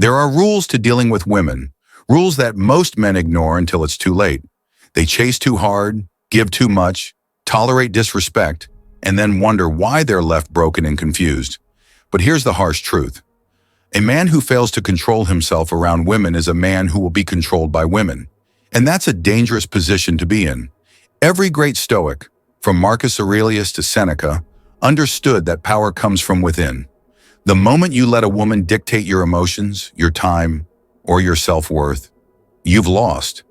There are rules to dealing with women, rules that most men ignore until it's too late. They chase too hard, give too much, tolerate disrespect, and then wonder why they're left broken and confused. But here's the harsh truth. A man who fails to control himself around women is a man who will be controlled by women. And that's a dangerous position to be in. Every great Stoic, from Marcus Aurelius to Seneca, understood that power comes from within. The moment you let a woman dictate your emotions, your time, or your self-worth, you've lost.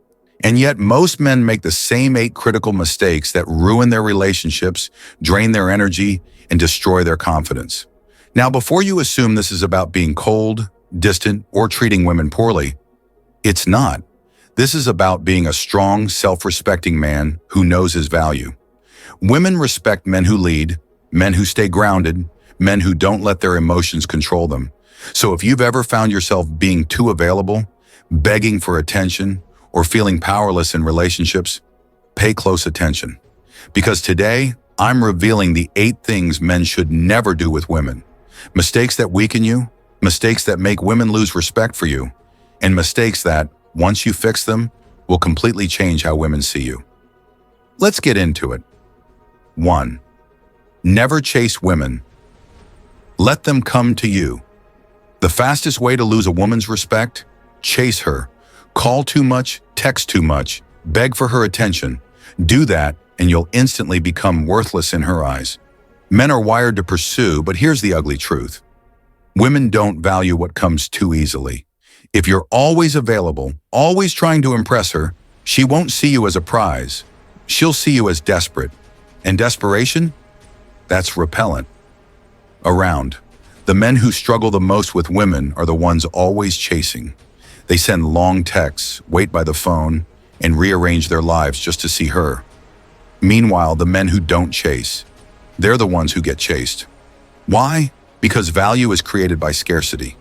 And yet most men make the same 8 critical mistakes that ruin their relationships, drain their energy, and destroy their confidence. Now, before you assume this is about being cold, distant, or treating women poorly, it's not. This is about being a strong, self-respecting man who knows his value. Women respect men who lead, men who stay grounded, men who don't let their emotions control them. So if you've ever found yourself being too available, begging for attention, or feeling powerless in relationships, pay close attention. Because today, I'm revealing the 8 things men should never do with women. Mistakes that weaken you, mistakes that make women lose respect for you, and mistakes that, once you fix them, will completely change how women see you. Let's get into it. 1. Never chase women. Let them come to you. The fastest way to lose a woman's respect? Chase her. Call too much, text too much, beg for her attention. Do that, and you'll instantly become worthless in her eyes. Men are wired to pursue, but here's the ugly truth. Women don't value what comes too easily. If you're always available, always trying to impress her, she won't see you as a prize. She'll see you as desperate. And desperation? That's repellent. Around. The men who struggle the most with women are the ones always chasing. They send long texts, wait by the phone, and rearrange their lives just to see her. Meanwhile, the men who don't chase, they're the ones who get chased. Why? Because value is created by scarcity.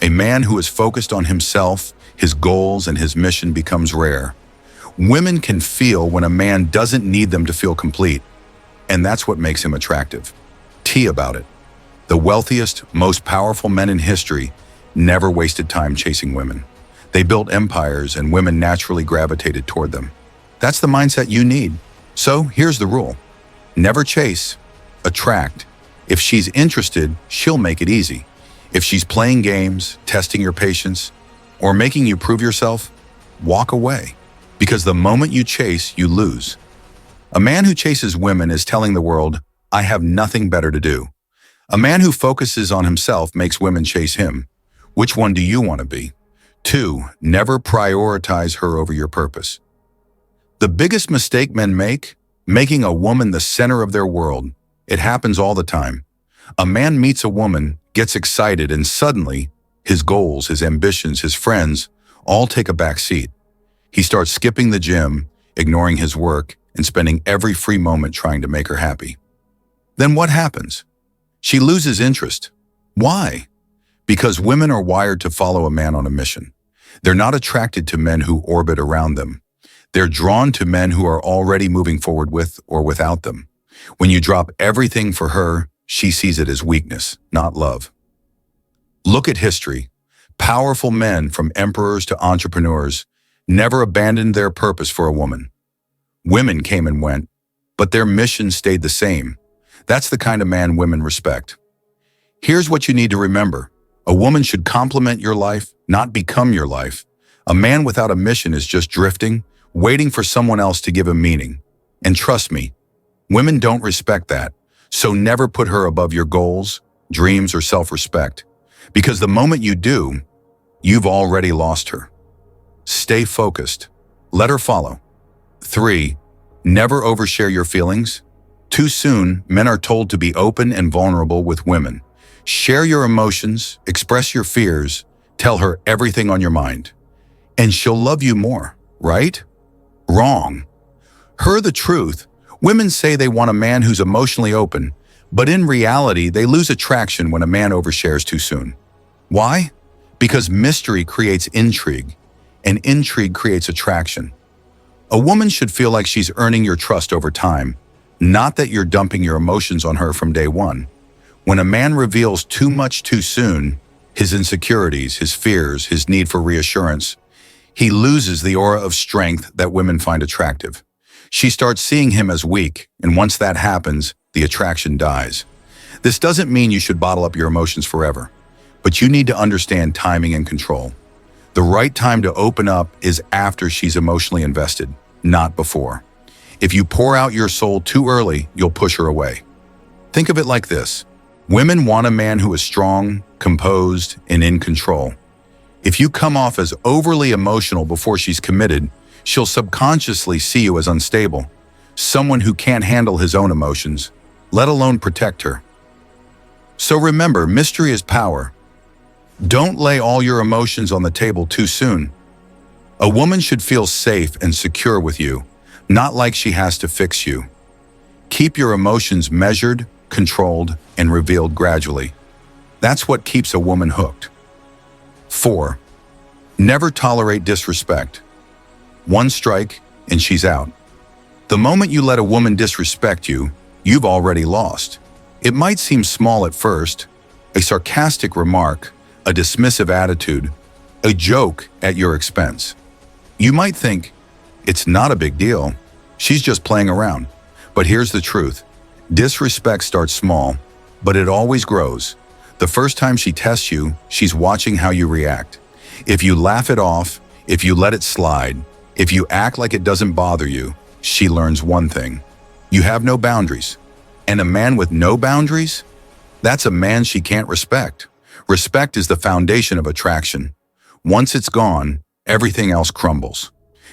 A man who is focused on himself, his goals, and his mission becomes rare. Women can feel when a man doesn't need them to feel complete, and that's what makes him attractive. T about it. The wealthiest, most powerful men in history never wasted time chasing women. They built empires, and women naturally gravitated toward them. That's the mindset you need. So here's the rule. Never chase, attract. If she's interested, she'll make it easy. If she's playing games, testing your patience, or making you prove yourself, walk away. Because the moment you chase, you lose. A man who chases women is telling the world, I have nothing better to do. A man who focuses on himself makes women chase him. Which one do you want to be? 2. Never prioritize her over your purpose. The biggest mistake men make? Making a woman the center of their world. It happens all the time. A man meets a woman, gets excited, and suddenly, his goals, his ambitions, his friends, all take a back seat. He starts skipping the gym, ignoring his work, and spending every free moment trying to make her happy. Then what happens? She loses interest. Why? Because women are wired to follow a man on a mission. They're not attracted to men who orbit around them. They're drawn to men who are already moving forward with or without them. When you drop everything for her, she sees it as weakness, not love. Look at history. Powerful men, from emperors to entrepreneurs, never abandoned their purpose for a woman. Women came and went, but their mission stayed the same. That's the kind of man women respect. Here's what you need to remember. A woman should complement your life, not become your life. A man without a mission is just drifting, waiting for someone else to give him meaning. And trust me, women don't respect that. So never put her above your goals, dreams, or self-respect. Because the moment you do, you've already lost her. Stay focused. Let her follow. 3. Never overshare your feelings. Too soon, men are told to be open and vulnerable with women. Share your emotions, express your fears, tell her everything on your mind. And she'll love you more, right? Wrong. Her the truth. Women say they want a man who's emotionally open, but in reality, they lose attraction when a man overshares too soon. Why? Because mystery creates intrigue, and intrigue creates attraction. A woman should feel like she's earning your trust over time, not that you're dumping your emotions on her from day one. When a man reveals too much too soon, his insecurities, his fears, his need for reassurance. He loses the aura of strength that women find attractive. She starts seeing him as weak, and once that happens, the attraction dies. This doesn't mean you should bottle up your emotions forever, but you need to understand timing and control. The right time to open up is after she's emotionally invested, not before. If you pour out your soul too early, you'll push her away. Think of it like this. Women want a man who is strong, composed, and in control. If you come off as overly emotional before she's committed, she'll subconsciously see you as unstable, someone who can't handle his own emotions, let alone protect her. So remember, mystery is power. Don't lay all your emotions on the table too soon. A woman should feel safe and secure with you, not like she has to fix you. Keep your emotions measured, controlled, and revealed gradually. That's what keeps a woman hooked. 4. Never tolerate disrespect. One strike, and she's out. The moment you let a woman disrespect you, you've already lost. It might seem small at first, a sarcastic remark, a dismissive attitude, a joke at your expense. You might think, it's not a big deal. She's just playing around. But here's the truth. Disrespect starts small, but it always grows. The first time she tests you, she's watching how you react. If you laugh it off, if you let it slide, if you act like it doesn't bother you, she learns one thing. You have no boundaries. And a man with no boundaries? That's a man she can't respect. Respect is the foundation of attraction. Once it's gone, everything else crumbles.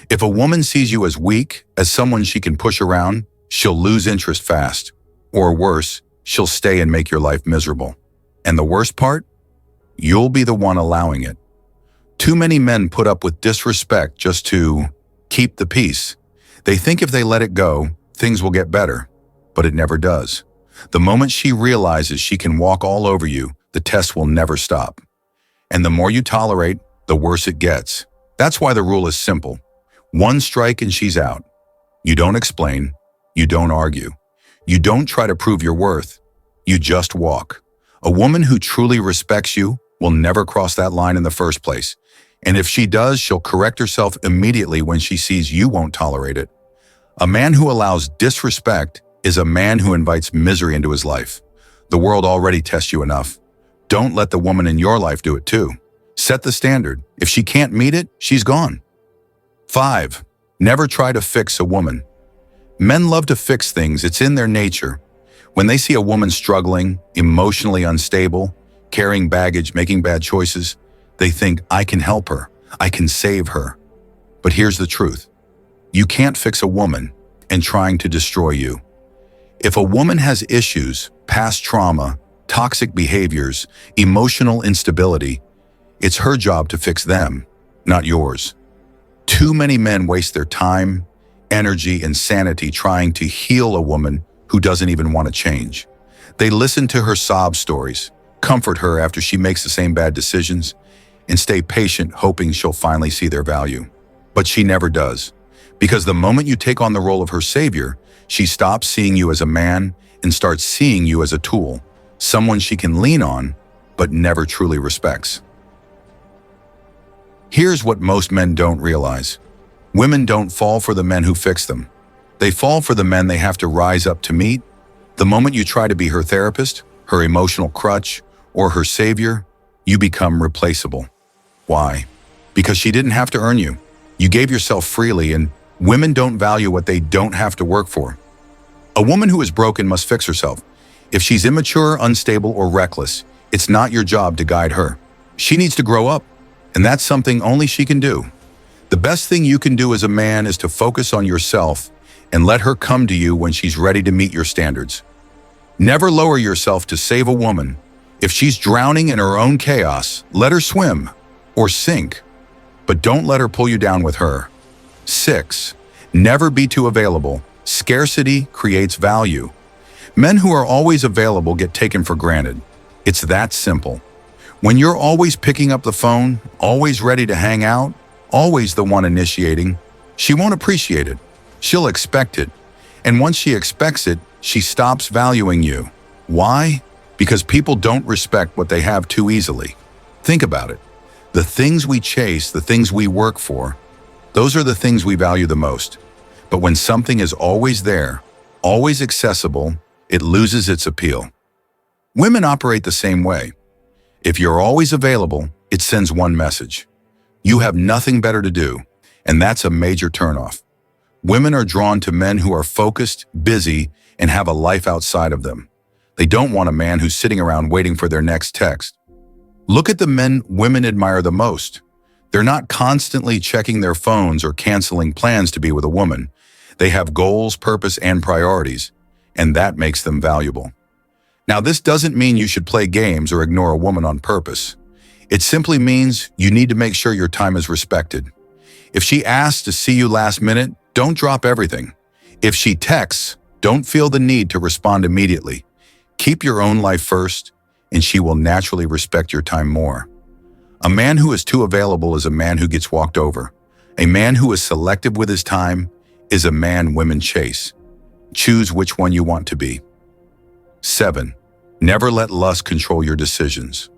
If a woman sees you as weak, as someone she can push around, she'll lose interest fast. Or worse, she'll stay and make your life miserable. And the worst part? You'll be the one allowing it. Too many men put up with disrespect just to keep the peace. They think if they let it go, things will get better. But it never does. The moment she realizes she can walk all over you, the test will never stop. And the more you tolerate, the worse it gets. That's why the rule is simple. One strike and she's out. You don't explain. You don't argue. You don't try to prove your worth. You just walk. A woman who truly respects you will never cross that line in the first place. And if she does, she'll correct herself immediately when she sees you won't tolerate it. A man who allows disrespect is a man who invites misery into his life. The world already tests you enough. Don't let the woman in your life do it too. Set the standard. If she can't meet it, she's gone. 5. Never try to fix a woman. Men love to fix things. It's in their nature. When they see a woman struggling, emotionally unstable, carrying baggage, making bad choices, they think, I can help her. I can save her. But here's the truth. You can't fix a woman and trying to destroy you. If a woman has issues, past trauma, toxic behaviors, emotional instability, it's her job to fix them, not yours. Too many men waste their time, energy, and sanity trying to heal a woman who doesn't even want to change. They listen to her sob stories, comfort her after she makes the same bad decisions, and stay patient hoping she'll finally see their value. But she never does. Because the moment you take on the role of her savior, she stops seeing you as a man and starts seeing you as a tool, someone she can lean on, but never truly respects. Here's what most men don't realize. Women don't fall for the men who fix them. They fall for the men they have to rise up to meet. The moment you try to be her therapist, her emotional crutch, or her savior, you become replaceable. Why? Because she didn't have to earn you. You gave yourself freely, and women don't value what they don't have to work for. A woman who is broken must fix herself. If she's immature, unstable, or reckless, it's not your job to guide her. She needs to grow up, and that's something only she can do. The best thing you can do as a man is to focus on yourself and let her come to you when she's ready to meet your standards. Never lower yourself to save a woman. If she's drowning in her own chaos, let her swim or sink, but don't let her pull you down with her. 6. Never be too available. Scarcity creates value. Men who are always available get taken for granted. It's that simple. When you're always picking up the phone, always ready to hang out, always the one initiating, she won't appreciate it. She'll expect it. And once she expects it, she stops valuing you. Why? Because people don't respect what they have too easily. Think about it. The things we chase, the things we work for, those are the things we value the most. But when something is always there, always accessible, it loses its appeal. Women operate the same way. If you're always available, it sends one message. You have nothing better to do, and that's a major turnoff. Women are drawn to men who are focused, busy, and have a life outside of them. They don't want a man who's sitting around waiting for their next text. Look at the men women admire the most. They're not constantly checking their phones or canceling plans to be with a woman. They have goals, purpose, and priorities, and that makes them valuable. Now, this doesn't mean you should play games or ignore a woman on purpose. It simply means you need to make sure your time is respected. If she asks to see you last minute, don't drop everything. If she texts, don't feel the need to respond immediately. Keep your own life first, and she will naturally respect your time more. A man who is too available is a man who gets walked over. A man who is selective with his time is a man women chase. Choose which one you want to be. 7. Never let lust control your decisions.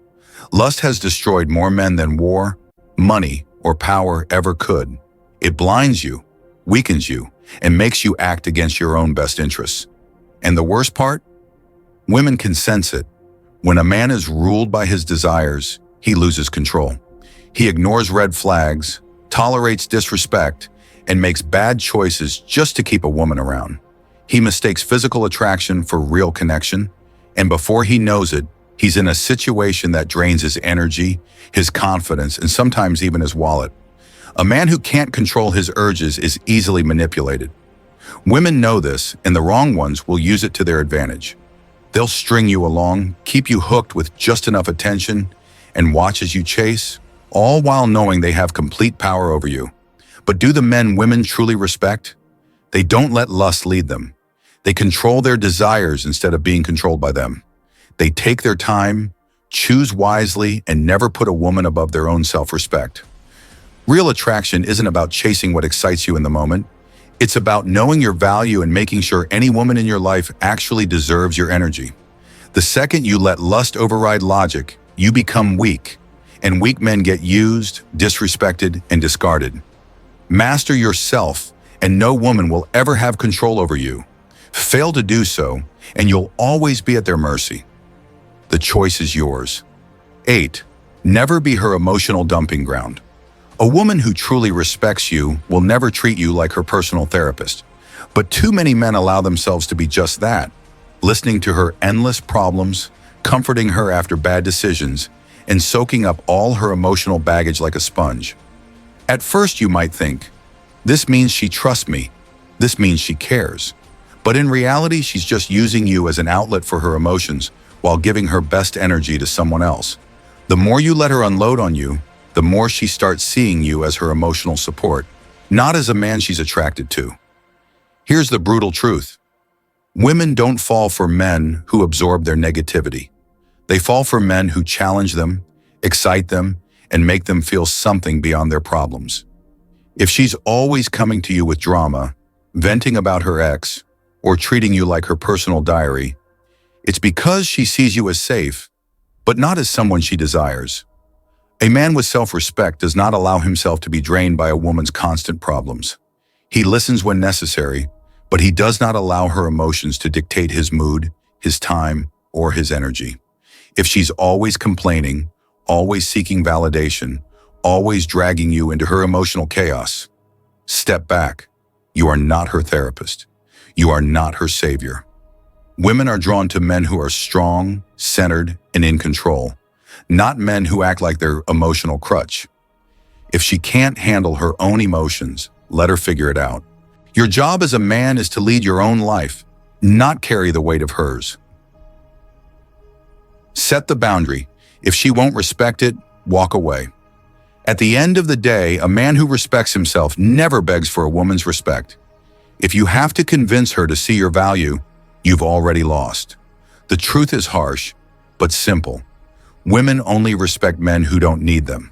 Lust has destroyed more men than war, money, or power ever could. It blinds you, weakens you, and makes you act against your own best interests. And the worst part? Women can sense it. When a man is ruled by his desires, he loses control. He ignores red flags, tolerates disrespect, and makes bad choices just to keep a woman around. He mistakes physical attraction for real connection, and before he knows it, he's in a situation that drains his energy, his confidence, and sometimes even his wallet. A man who can't control his urges is easily manipulated. Women know this, and the wrong ones will use it to their advantage. They'll string you along, keep you hooked with just enough attention, and watch as you chase, all while knowing they have complete power over you. But do the men women truly respect? They don't let lust lead them. They control their desires instead of being controlled by them. They take their time, choose wisely, and never put a woman above their own self-respect. Real attraction isn't about chasing what excites you in the moment. It's about knowing your value and making sure any woman in your life actually deserves your energy. The second you let lust override logic, you become weak, and weak men get used, disrespected, and discarded. Master yourself, and no woman will ever have control over you. Fail to do so, and you'll always be at their mercy. The choice is yours. 8. Never be her emotional dumping ground. A woman who truly respects you will never treat you like her personal therapist. But too many men allow themselves to be just that, listening to her endless problems, comforting her after bad decisions, and soaking up all her emotional baggage like a sponge. At first you might think, this means she trusts me, this means she cares. But in reality, she's just using you as an outlet for her emotions while giving her best energy to someone else. The more you let her unload on you, the more she starts seeing you as her emotional support, not as a man she's attracted to. Here's the brutal truth. Women don't fall for men who absorb their negativity. They fall for men who challenge them, excite them, and make them feel something beyond their problems. If she's always coming to you with drama, venting about her ex, or treating you like her personal diary, it's because she sees you as safe, but not as someone she desires. A man with self-respect does not allow himself to be drained by a woman's constant problems. He listens when necessary, but he does not allow her emotions to dictate his mood, his time, or his energy. If she's always complaining, always seeking validation, always dragging you into her emotional chaos, step back. You are not her therapist. You are not her savior. Women are drawn to men who are strong, centered, and in control, not men who act like their emotional crutch. If she can't handle her own emotions, let her figure it out. Your job as a man is to lead your own life, not carry the weight of hers. Set the boundary. If she won't respect it, walk away. At the end of the day, a man who respects himself never begs for a woman's respect. If you have to convince her to see your value, you've already lost. The truth is harsh, but simple. Women only respect men who don't need them.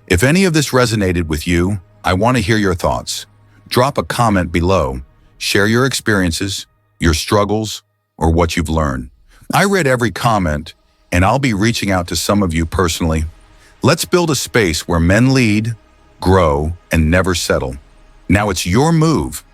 If any of this resonated with you, I want to hear your thoughts. Drop a comment below. Share your experiences, your struggles, or what you've learned. I read every comment, and I'll be reaching out to some of you personally. Let's build a space where men lead, grow, and never settle. Now it's your move.